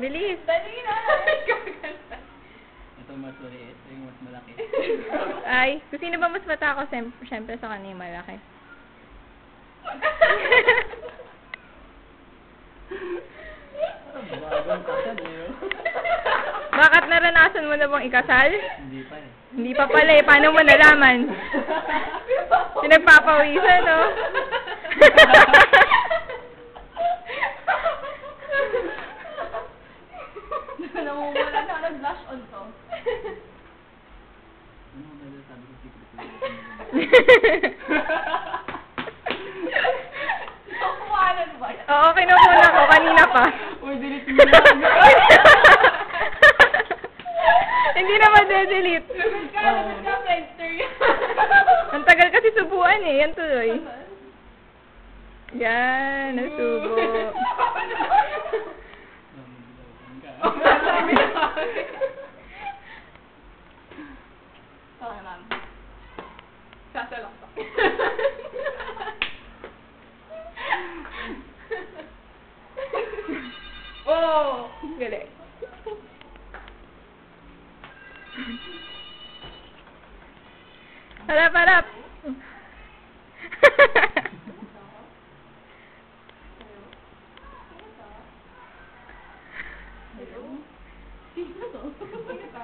Bilis. Dali na. Ito mas maliit. Ito yung mas malaki. Ay, kung sino ba mas bata ako, siyempre sa kanya yung malaki. Bagong kasal eh. Bakit naranasan mo na bang ikasal? Hindi pa eh. Hindi pa pala eh. Paano mo nalaman? Pinagpapawisan, no? Namumula na nag-blush on to. Ano ba yung sabi ko secret ko? Nakukuhanan ba yan? Oo, kinukuna ko. Kanina pa. Uy, delete mo na. Hindi na ma-delete. Lumit ka, Friendster yan. Ang tagal kasi subuan eh. Yan tuloy. Yan, nasubo. Okay, ma'am. Sasalak pa. Oh! Galing. Harap, harap! Sino to? Sino to?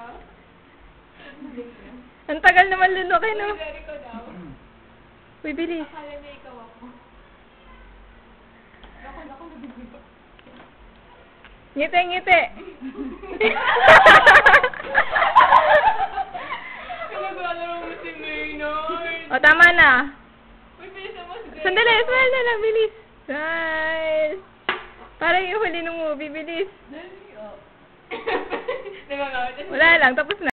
Ang tagal naman lunukin, no? Very ko daw. Uy, bilis. Akala niya ikaw ako. Ako, nabibigo. Ngiti, ngiti. Pinag-alaro mo si Maynard. O, tama na. Uy, bilisan mo si Greg. Sandali, smile na lang, bilis. Smile. Parang yung huli ng movie, bilis. Dali, oh. Nangangawit. Wala lang, tapos na.